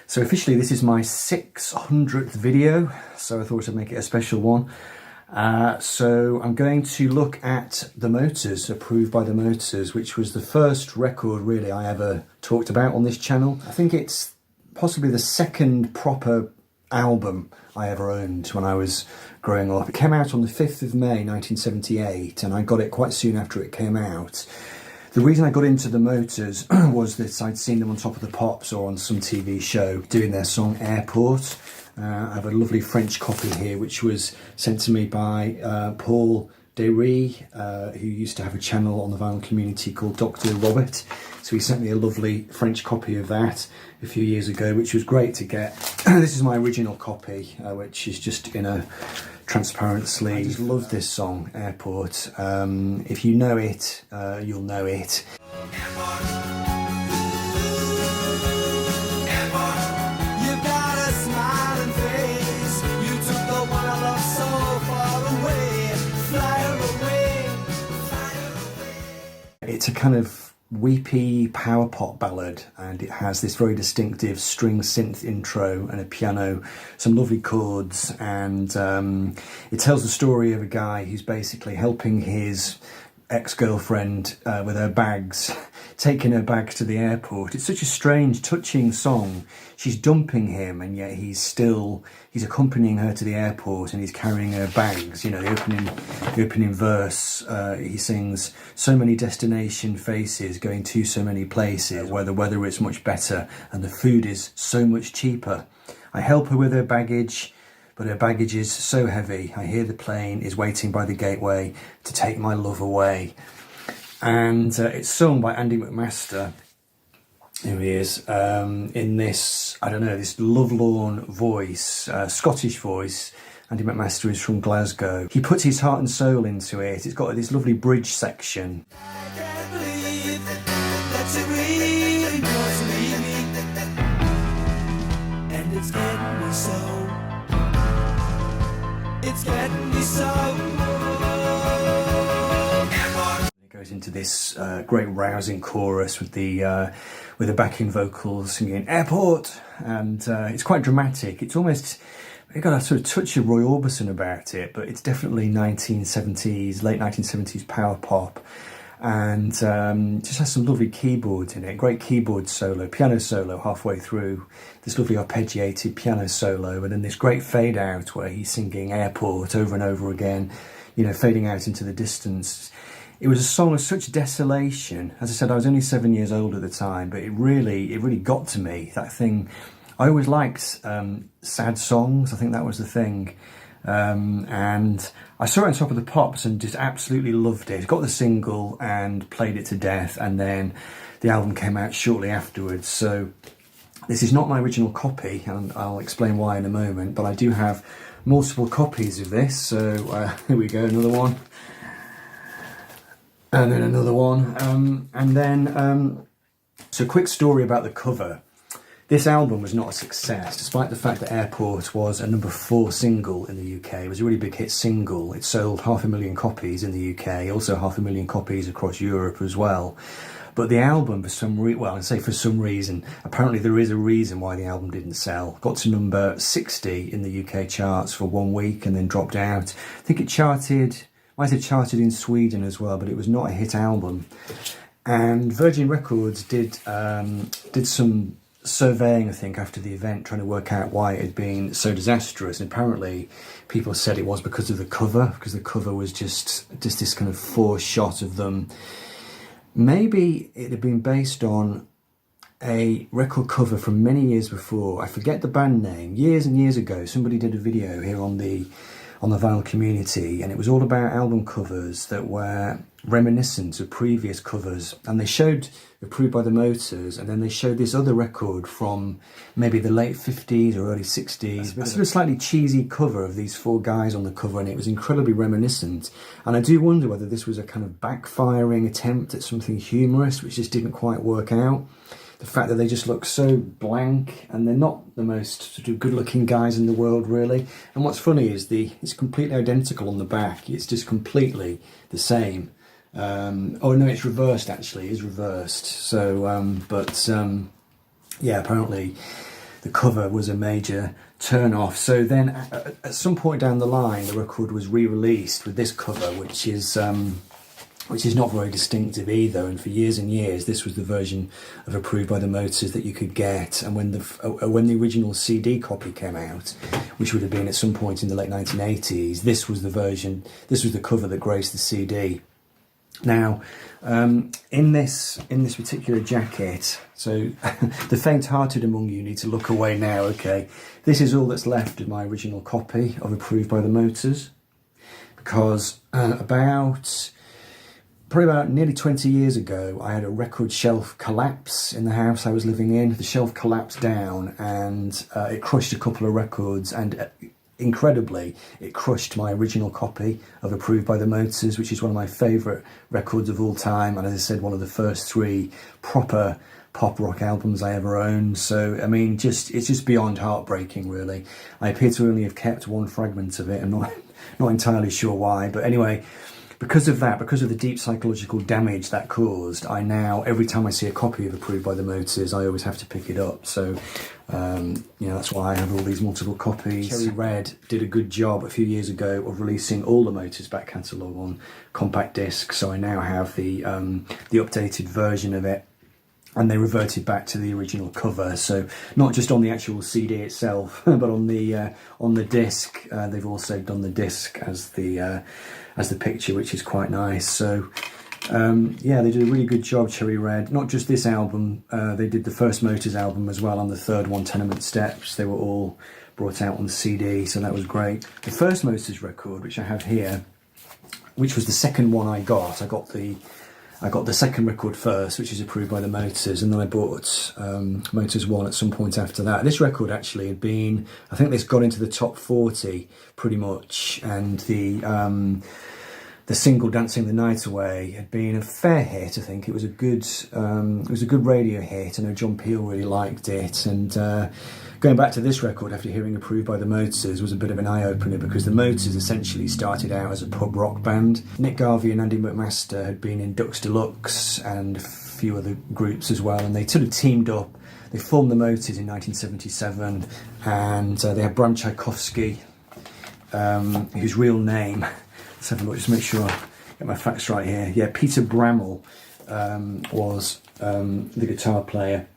So officially this is my 600th video, so I thought I'd make it a special one. So I'm going to look at The Motors, Approved by The Motors, which was the first record really I ever talked about on this channel. I think it's possibly the second proper album I ever owned when I was growing up. It came out on the 5th of May 1978 and I got it quite soon after it came out. The reason I got into The Motors was that I'd seen them on Top of the Pops or on some TV show doing their song Airport. I have a lovely French copy here which was sent to me by Paul Derry, who used to have a channel on the vinyl community called Dr. Robert. So he sent me a lovely French copy of that a few years ago, which was great to get. This is my original copy, which is just in a transparent sleeve. I just love this song, Airport. If you know it, you'll know it. It's a kind of weepy power pop ballad, and it has this very distinctive string synth intro and a piano, some lovely chords, and it tells the story of a guy who's basically helping his ex-girlfriend with her bags, taking her bags to the airport. It's such a strange, touching song. She's dumping him and yet he's accompanying her to the airport and he's carrying her bags. You know, the opening verse, he sings, so many destination faces going to so many places where the weather is much better and the food is so much cheaper. I help her with her baggage, but her baggage is so heavy. I hear the plane is waiting by the gateway to take my love away. And it's sung by Andy McMaster, who he is, in this, I don't know, this lovelorn voice, Scottish voice. Andy McMaster is from Glasgow. He puts his heart and soul into it. It's got this lovely bridge section. I can't believe that you really want to leave me, and it's getting me so. It's getting me so. It goes into this great rousing chorus with the backing vocals singing Airport, and it's quite dramatic. It's almost got a sort of touch of Roy Orbison about it, but it's definitely 1970s, late 1970s power pop, and just has some lovely keyboards in it. Great keyboard solo, piano solo halfway through, this lovely arpeggiated piano solo, and then this great fade out where he's singing Airport over and over again, you know, fading out into the distance. It was a song of such desolation. As I said, I was only 7 years old at the time, but it really got to me, that thing. I always liked sad songs. I think that was the thing. And I saw it on Top of the Pops and just absolutely loved it. Got the single and played it to death, and then the album came out shortly afterwards. So this is not my original copy, and I'll explain why in a moment, but I do have multiple copies of this. So here we go, another one. And then another one. So quick story about the cover. This album was not a success, despite the fact that Airport was a number 4 single in the UK. It was a really big hit single. It sold 500,000 copies in the UK, also 500,000 copies across Europe as well. But the album, for some reason, apparently there is a reason why the album didn't sell. Got to number 60 in the UK charts for 1 week and then dropped out. I think it charted, might have charted in Sweden as well, but it was not a hit album. And Virgin Records did some surveying, I think, after the event, trying to work out why it had been so disastrous. And apparently people said it was because of the cover, because the cover was just this kind of forced shot of them. Maybe it had been based on a record cover from many years before. I forget the band name. Years and years ago, somebody did a video here on the vinyl community, and it was all about album covers that were reminiscent of previous covers, and they showed Approved by the Motors, and then they showed this other record from maybe the late 50s or early 60s, a sort of slightly cheesy cover of these 4 guys on the cover, and it was incredibly reminiscent. And I do wonder whether this was a kind of backfiring attempt at something humorous which just didn't quite work out. The fact that they just look so blank, and they're not the most sort of good-looking guys in the world, really. And what's funny is it's completely identical on the back. It's just completely the same. Oh no, it's reversed actually. It's reversed. So, yeah, apparently the cover was a major turn off. So then at some point down the line, the record was re-released with this cover, which is not very distinctive either. And for years and years, this was the version of Approved by the Motors that you could get. And when the original CD copy came out, which would have been at some point in the late 1980s, this was the version, this was the cover that graced the CD. Now, in this particular jacket, so the faint-hearted among you need to look away now, okay? This is all that's left of my original copy of Approved by the Motors, because probably about nearly 20 years ago, I had a record shelf collapse in the house I was living in. The shelf collapsed down and it crushed a couple of records, and incredibly, it crushed my original copy of Approved by the Motors, which is one of my favourite records of all time, and as I said, one of the first 3 proper pop rock albums I ever owned. So, I mean, it's just beyond heartbreaking, really. I appear to only have kept one fragment of it. I'm not entirely sure why, but anyway, because of that, because of the deep psychological damage that caused, I now, every time I see a copy of Approved by the Motors, I always have to pick it up. So, that's why I have all these multiple copies. Cherry Red did a good job a few years ago of releasing all the Motors back catalogue on compact disc, so I now have the updated version of it. And they reverted back to the original cover, so not just on the actual CD itself, but on the disc. They've also done the disc as the picture, which is quite nice. So they did a really good job, Cherry Red. Not just this album, they did the first Motors album as well, and the third one, Tenement Steps. They were all brought out on CD, so that was great. The first Motors record, which I have here, which was the second one I got the second record first, which is Approved by the Motors, and then I bought Motors 1 at some point after that. This record actually had been, I think this got into the top 40 pretty much, and the single Dancing the Night Away had been a fair hit. I think it was a good radio hit. I know John Peel really liked it, and going back to this record after hearing Approved by the Motors was a bit of an eye-opener, because the Motors essentially started out as a pub rock band. Nick Garvey and Andy McMaster had been in Dux Deluxe and a few other groups as well, and they sort of teamed up. They formed the Motors in 1977, and they had Bram Tchaikovsky, whose real name, let's have a look, just make sure I get my facts right here. Yeah, Peter Brammel was the guitar player,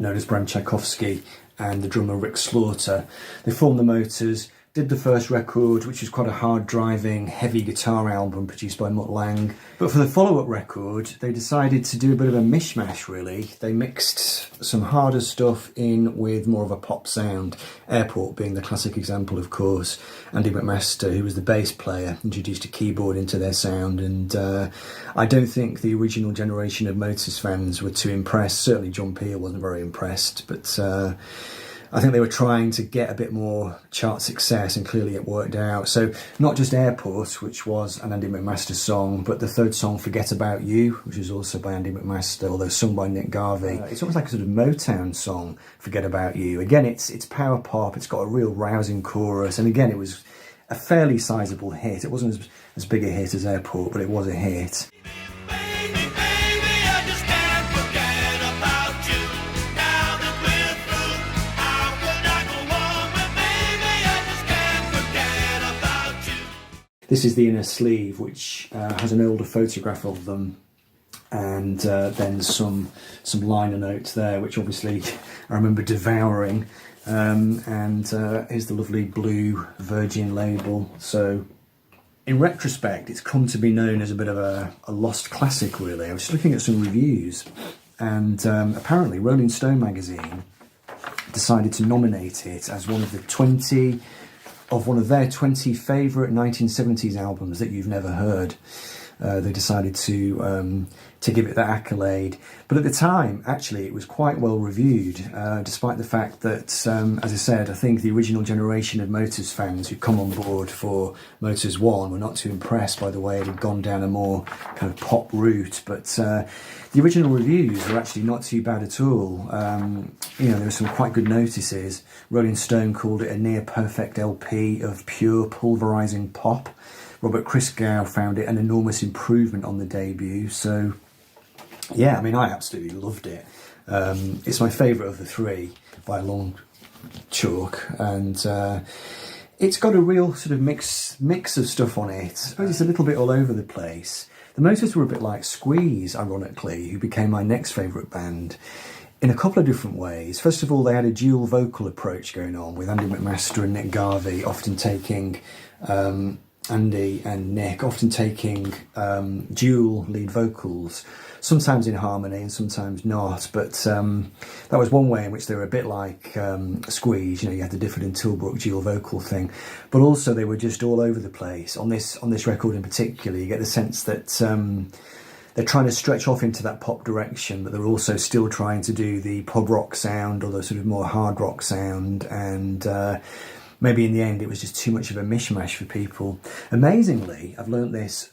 known as Bram Tchaikovsky, and the drummer Rick Slaughter. They formed the Motors, did the first record, which was quite a hard-driving, heavy guitar album produced by Mutt Lange. But for the follow-up record, they decided to do a bit of a mishmash, really. They mixed some harder stuff in with more of a pop sound. Airport being the classic example, of course. Andy McMaster, who was the bass player, introduced a keyboard into their sound, and I don't think the original generation of Motors fans were too impressed. Certainly John Peel wasn't very impressed, but I think they were trying to get a bit more chart success, and clearly it worked out. So not just Airport, which was an Andy McMaster song, but the third song, Forget About You, which is also by Andy McMaster, although sung by Nick Garvey. It's almost like a sort of Motown song, Forget About You. Again, it's power pop, it's got a real rousing chorus, and again, it was a fairly sizable hit. It wasn't as big a hit as Airport, but it was a hit. This is the inner sleeve, which has an older photograph of them, and then some liner notes there, which obviously I remember devouring. And here's the lovely blue Virgin label. So in retrospect, it's come to be known as a bit of a lost classic, really. I was just looking at some reviews, and apparently Rolling Stone magazine decided to nominate it as one of their 20 favourite 1970s albums that you've never heard. They decided to give it that accolade. But at the time, actually, it was quite well reviewed, despite the fact that, as I said, I think the original generation of Motors fans who'd come on board for Motors 1 were not too impressed by the way it had gone down a more kind of pop route. But the original reviews were actually not too bad at all. There were some quite good notices. Rolling Stone called it a near-perfect LP of pure pulverising pop. Robert Christgau found it an enormous improvement on the debut. So, yeah, I mean, I absolutely loved it. It's my favourite of the three by a long chalk, and it's got a real sort of mix of stuff on it. I suppose it's a little bit all over the place. The Motors were a bit like Squeeze, ironically, who became my next favourite band, in a couple of different ways. First of all, they had a dual vocal approach going on, with Andy McMaster and Nick Garvey often taking Andy and Nick often taking dual lead vocals, sometimes in harmony and sometimes not, but that was one way in which they were a bit like Squeeze. You know, you had the Difford and Tilbrook dual vocal thing, but also they were just all over the place. On this record in particular, you get the sense that they're trying to stretch off into that pop direction, but they're also still trying to do the pop rock sound or the sort of more hard rock sound, and maybe in the end it was just too much of a mishmash for people. Amazingly, I've learnt this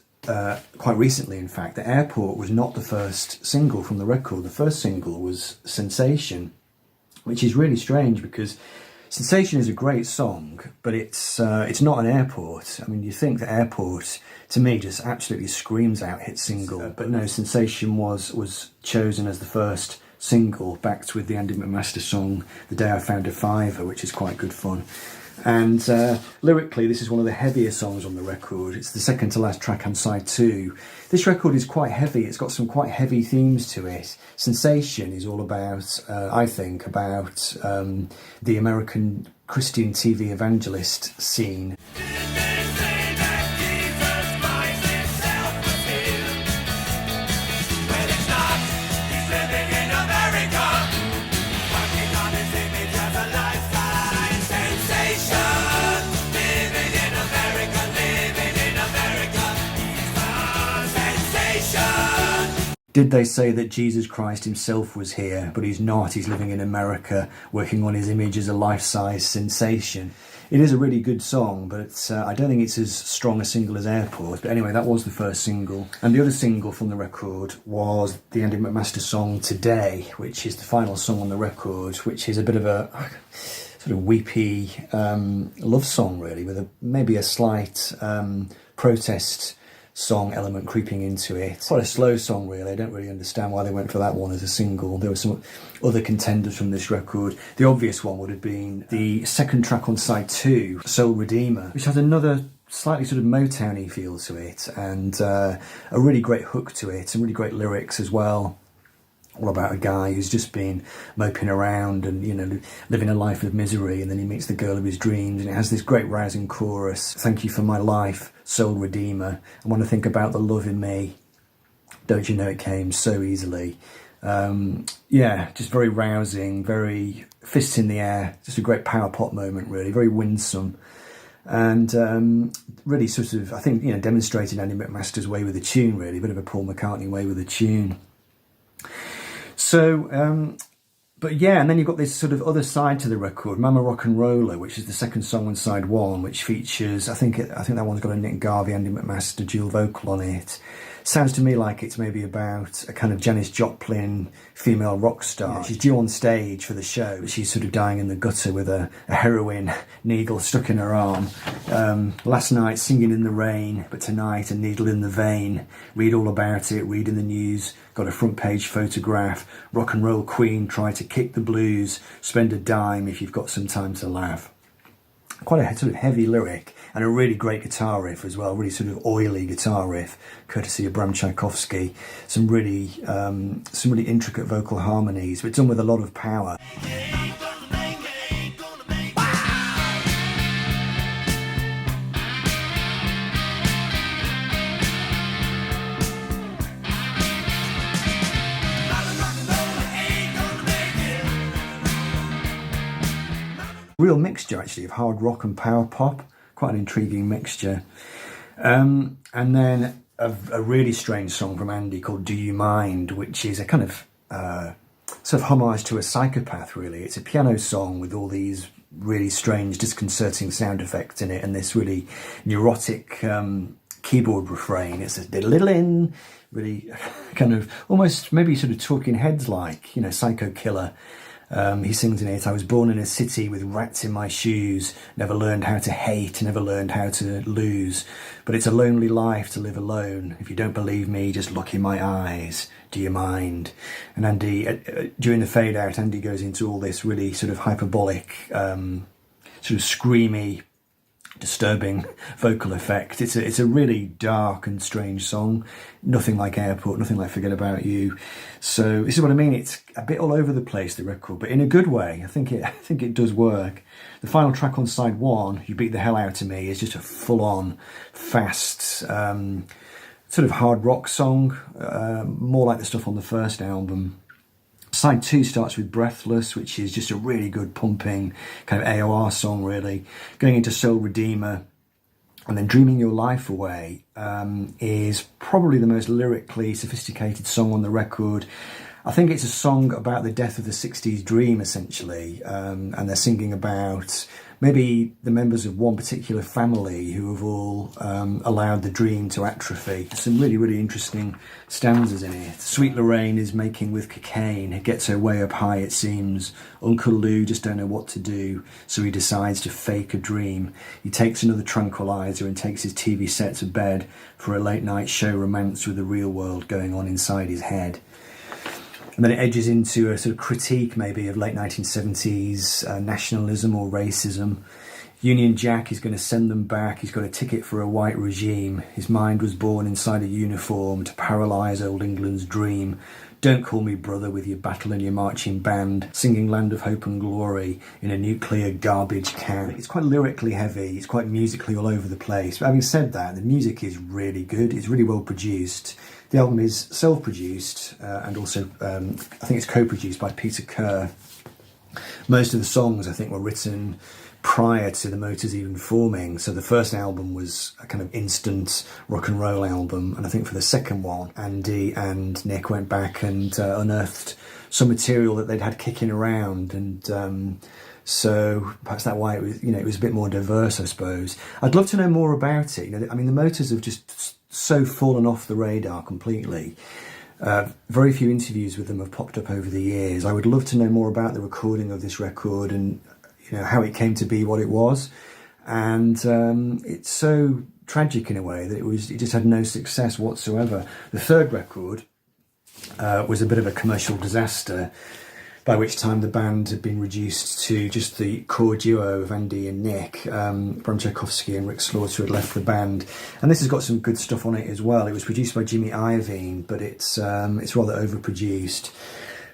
quite recently, in fact, that Airport was not the first single from the record. The first single was Sensation, which is really strange because Sensation is a great song, but it's not an Airport. I mean, you think that Airport, to me, just absolutely screams out hit single, but no, Sensation was chosen as the first single, backed with the Andy McMaster song The Day I Found a Fiver, which is quite good fun. And lyrically, this is one of the heavier songs on the record. It's the second to last track on side 2. This record is quite heavy. It's got some quite heavy themes to it. Sensation is all about, I think, about the American Christian TV evangelist scene. Did they say that Jesus Christ himself was here, but he's not? He's living in America, working on his image as a life-size sensation. It is a really good song, but I don't think it's as strong a single as Airport. But anyway, that was the first single. And the other single from the record was the Andy McMaster song Today, which is the final song on the record, which is a bit of a sort of weepy love song, really, with maybe a slight protest song element creeping into it. Quite a slow song, really. I don't really understand why they went for that one as a single. There were some other contenders from this record. The obvious one would have been the second track on side 2, Soul Redeemer, which has another slightly sort of Motown-y feel to it, and a really great hook to it, some really great lyrics as well. All about a guy who's just been moping around and, you know, living a life of misery, and then he meets the girl of his dreams, and it has this great rousing chorus. Thank you for my life, Soul Redeemer. I want to think about the love in me. Don't you know it came so easily? Yeah, just very rousing, very fists in the air. Just a great power pop moment, really. Very winsome. And really sort of, I think, you know, demonstrated Andy McMaster's way with the tune, really. A bit of a Paul McCartney way with the tune. So, but yeah, and then you've got this sort of other side to the record, Mama Rock and Roller, which is the second song on side 1, which features, I think that one's got a Nick Garvey, Andy McMaster dual vocal on it. Sounds to me like it's maybe about a kind of Janis Joplin female rock star. Yeah, she's due on stage for the show. She's sort of dying in the gutter with a heroin needle stuck in her arm. Last night, singing in the rain, but tonight, a needle in the vein. Read all about it, read in the news. Got a front page photograph. Rock and roll queen, try to kick the blues. Spend a dime if you've got some time to laugh. Quite a sort of heavy lyric, and a really great guitar riff as well, really sort of oily guitar riff, courtesy of Bram Tchaikovsky. Some really intricate vocal harmonies, but done with a lot of power. Real mixture, actually, of hard rock and power pop. Quite an intriguing mixture. And then a really strange song from Andy called Do You Mind, which is a kind of sort of homage to a psychopath, really. It's a piano song with all these really strange, disconcerting sound effects in it, and this really neurotic keyboard refrain. It's a diddle-in, really kind of almost maybe sort of Talking Heads like, you know, Psycho Killer. He sings in it, I was born in a city with rats in my shoes, never learned how to hate, never learned how to lose. But it's a lonely life to live alone. If you don't believe me, just look in my eyes. Do you mind? And Andy, during the fade out, Andy goes into all this really sort of hyperbolic, sort of screamy, disturbing vocal effect. It's a really dark and strange song. Nothing like Airport, nothing like Forget About You. So this is what I mean. It's a bit all over the place, the record, but in a good way. I think it does work. The final track on side one, You Beat the Hell Out of Me, is just a full-on, fast, sort of hard rock song, more like the stuff on the first album. Side 2 starts with Breathless, which is just a really good pumping kind of AOR song, really. Going into Soul Redeemer, and then Dreaming Your Life Away is probably the most lyrically sophisticated song on the record. I think it's a song about the death of the 60s dream, essentially, and they're singing about maybe the members of one particular family who have all allowed the dream to atrophy. Some really, really interesting stanzas in it. Sweet Lorraine is making with cocaine. It gets her way up high, it seems. Uncle Lou just don't know what to do, so he decides to fake a dream. He takes another tranquilizer and takes his TV set to bed for a late night show romance with the real world going on inside his head. And then it edges into a sort of critique maybe of late 1970s nationalism or racism. Union Jack is going to send them back. He's got a ticket for a white regime. His mind was born inside a uniform to paralyse old England's dream. Don't call me brother with your battle and your marching band, singing Land of Hope and Glory in a nuclear garbage can. It's quite lyrically heavy. It's quite musically all over the place. But having said that, the music is really good. It's really well produced. The album is self-produced and also I think it's co-produced by Peter Kerr. Most of the songs I think were written prior to the Motors even forming. So the first album was a kind of instant rock and roll album, and I think for the second one, Andy and Nick went back and unearthed some material that they'd had kicking around, and so perhaps that's why it was, it was a bit more diverse, I suppose. I'd love to know more about it. I mean, the Motors have just so fallen off the radar completely. Very few interviews with them have popped up over the years. I would love to know more about the recording of this record and how it came to be what it was. And it's so tragic in a way that it just had no success whatsoever. The third record was a bit of a commercial disaster, by which time the band had been reduced to just the core duo of Andy and Nick. Bram Tchaikovsky and Rick Slaughter had left the band, and this has got some good stuff on it as well. It was produced by Jimmy Iovine, but it's rather overproduced.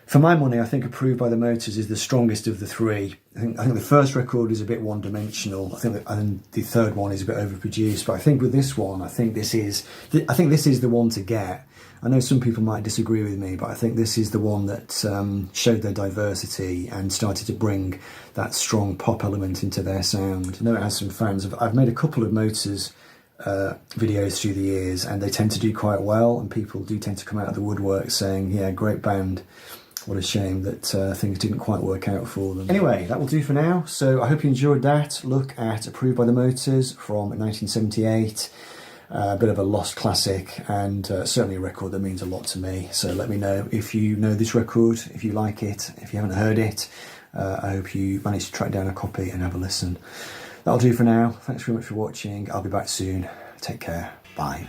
For my money, I think Approved by the Motors is the strongest of the three. I think the first record is a bit one-dimensional. And the third one is a bit overproduced. But I think with this one, I think this is the one to get. I know some people might disagree with me, but I think this is the one that showed their diversity and started to bring that strong pop element into their sound. I know it has some fans. I've made a couple of Motors videos through the years, and they tend to do quite well, and people do tend to come out of the woodwork saying, yeah, great band. What a shame that things didn't quite work out for them. Anyway, that will do for now. So I hope you enjoyed that look at Approved by the Motors from 1978. A bit of a lost classic, and certainly a record that means a lot to me. So let me know if you know this record, if you like it, if you haven't heard it. I hope you managed to track down a copy and have a listen. That'll do for now. Thanks very much for watching. I'll be back soon. Take care. Bye.